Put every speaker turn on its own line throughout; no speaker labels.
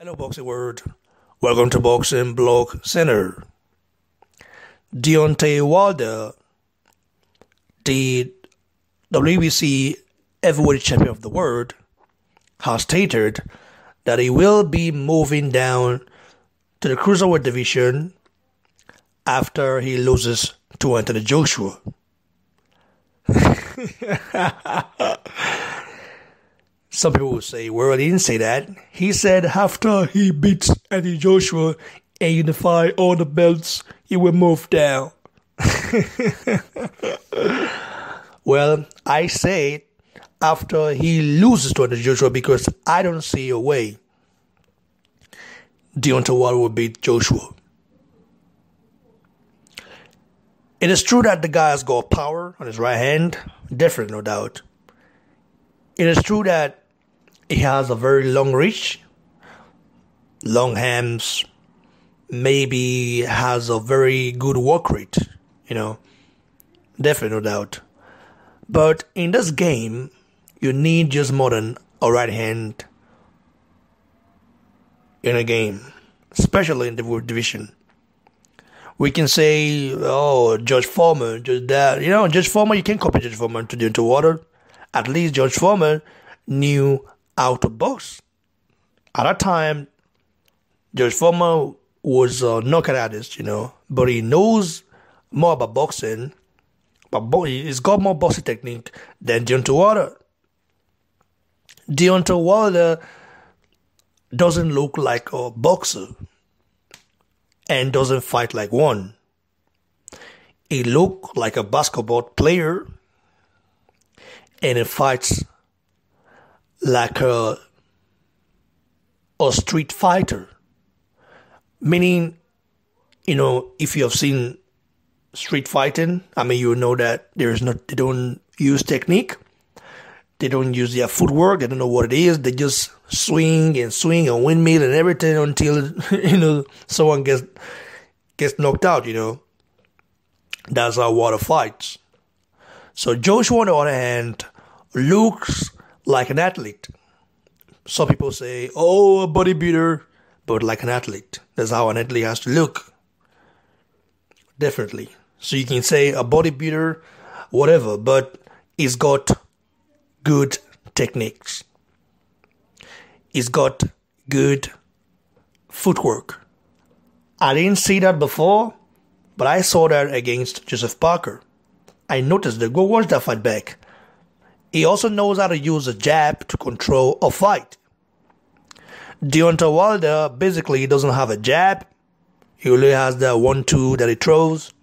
Hello, Boxing World. Welcome to Boxing Blog Center. Deontay Wilder, the WBC heavyweight champion of the world, has stated that he will be moving down to the Cruiserweight division after he loses to Anthony Joshua. Some people will say, well, he didn't say that. He said after he beats Anthony Joshua and unify all the belts, he will move down. Well, I say after he loses to Anthony Joshua because I don't see a way Deontay Wilder will beat Joshua. It is true that the guy has got power on his right hand, definitely, no doubt. It is true that he has a very long reach, long hands, maybe has a very good work rate, definitely, no doubt. But in this game, you need just more than a right hand in a game, especially in the world division. We can say, oh, Judge Foreman, just that. Judge Foreman, you can't copy Judge Foreman to Deontay Wilder. At least Judge Foreman knew how to box. At that time, Judge Foreman was a knockout artist, but he knows more about boxing. But he's got more boxing technique than Deontay Wilder. Deontay Wilder doesn't look like a boxer and doesn't fight like one. He looks like a basketball player and he fights like a street fighter. Meaning, if you have seen street fighting, you know that they don't use technique. They don't use their footwork. They don't know what it is. They just swing and windmill and everything until, someone gets knocked out, That's how Wilder fights. So Joshua, on the other hand, looks like an athlete. Some people say, oh, a bodybuilder, but like an athlete. That's how an athlete has to look. Definitely. So you can say a bodybuilder, whatever, but he's got good techniques. He's got good footwork. I didn't see that before, but I saw that against Joseph Parker. I noticed that. Go watch that fight back. He also knows how to use a jab to control a fight. Deontay Wilder basically doesn't have a jab. He only has the 1-2 that he throws.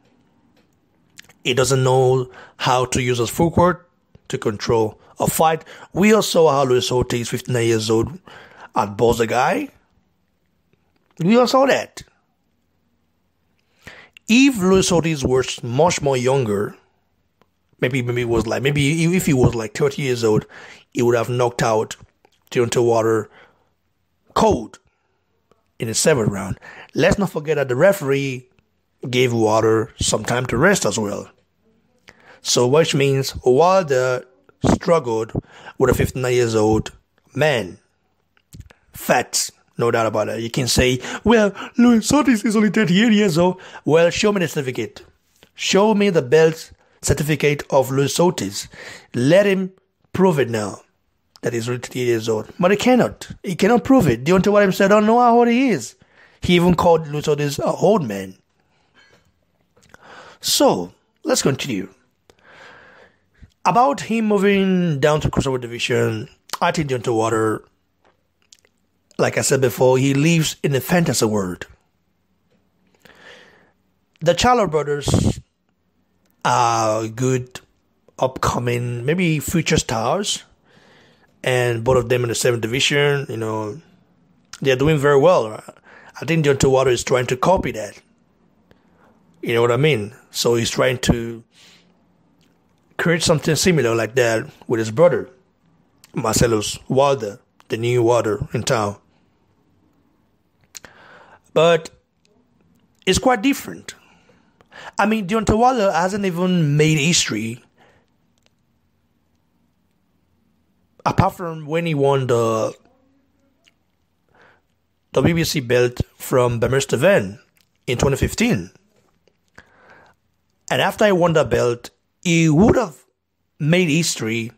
He doesn't know how to use his footwork to control a fight. We also saw how Luis Ortiz, 59 years old, outboxed a guy. We all saw that. If Luis Ortiz was much more younger, maybe if he was like 30 years old, he would have knocked out Deontay Wilder cold in the 7th round. Let's not forget that the referee gave Wilder some time to rest as well. So which means Wilder struggled with a 59 years old man. Fat, no doubt about it. You can say, well, Luis Ortiz is only 38 years old. Well, show me the certificate. Show me the belt certificate of Luis Ortiz. Let him prove it now that he's only 38 years old. But he cannot. He cannot prove it. Deontay Wilder said, I don't know how old he is. He even called Luis Ortiz an old man. So, let's continue. About him moving down to Cruiserweight division, I think Deontay Wilder, like I said before, he lives in a fantasy world. The Charlo brothers are good, upcoming, maybe future stars. And both of them in the 7th division, they're doing very well. I think Deontay Wilder is trying to copy that. You know what I mean? So he's trying to create something similar like that with his brother, Marcellus Wilder, the new Wilder in town. But it's quite different. Deontay Wilder hasn't even made history apart from when he won the WBC belt from Bemester Van in 2015. And after he won that belt, he would have made history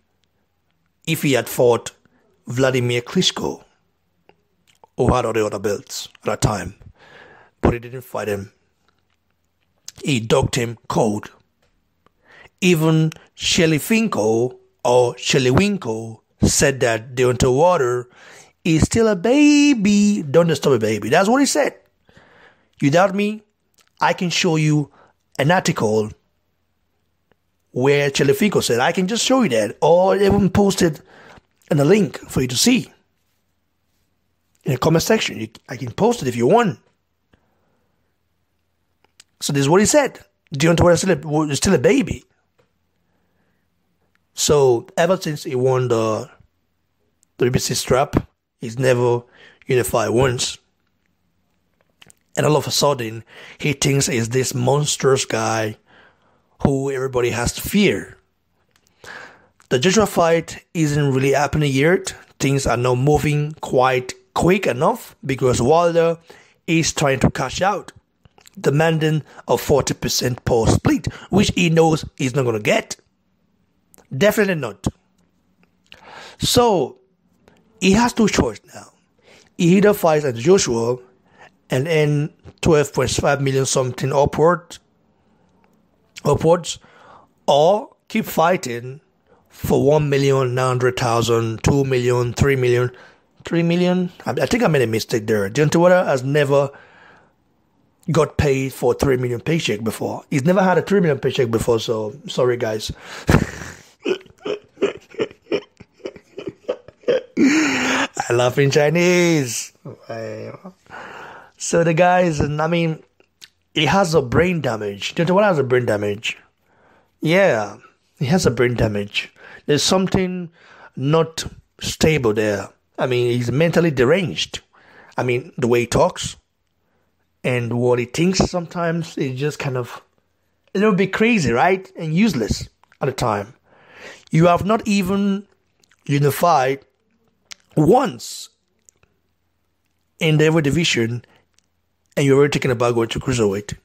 if he had fought Vladimir Klitschko, who had all the other belts at that time. But he didn't fight him. He dogged him cold. Even Shelifinko or Sheliwinko said that Deontay Wilder is still a baby. Don't disturb a baby. That's what he said. You doubt me? I can show you an article where Shelifinko said, I can just show you that. Or even post it in a link for you to see. In the comment section. I can post it if you want. So this is what he said. Deontay Wilder is still a baby. So ever since he won the WBC strap, he's never unified once. And all of a sudden, he thinks he's this monstrous guy who everybody has to fear. The Joshua fight isn't really happening yet. Things are not moving quite quick enough because Wilder is trying to cash out, demanding a 40% power split, which he knows he's not going to get. Definitely not. So, he has two choices now. He either fights at Joshua and earn 12.5 million something upwards, or keep fighting for 1,900,000, 2 million, 3 million, 3 million. I think I made a mistake there. Deontay Wilder has never got paid for 3 million paycheck before. He's never had a 3 million paycheck before, so sorry guys. I laugh in Chinese. So the guys, I mean, he has a brain damage. Deontay Wilder has a brain damage. Yeah, he has a brain damage. There's something not stable there. I mean, he's mentally deranged. I mean, the way he talks and what he thinks sometimes is just kind of a little bit crazy, right? And useless at the time. You have not even unified once in the heavyweight division and you're already thinking about going to Cruiserweight.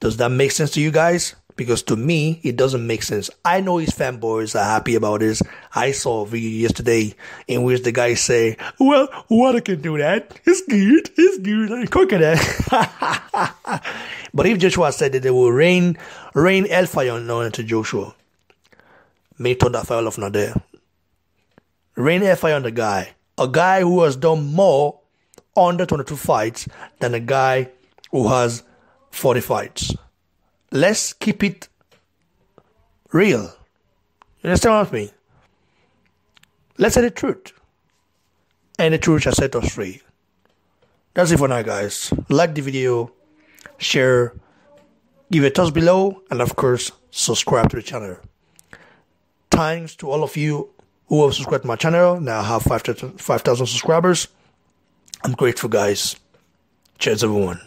Does that make sense to you guys? Because to me, it doesn't make sense. I know his fanboys are happy about this. I saw a video yesterday in which the guy say, well, Wilder can do that. It's good. I'm cooking that. But if Joshua said that they will rain hellfire on to Joshua, may turn that fire off not there. Rain hellfire on the guy. A guy who has done more under 22 fights than a guy who has 40 fights. Let's keep it real. You understand what I mean? Let's say the truth. And the truth shall set us free. That's it for now, guys. Like the video, share, give a thumbs below, and of course, subscribe to the channel. Thanks to all of you who have subscribed to my channel. Now I have 5,000 subscribers. I'm grateful, guys. Cheers, everyone.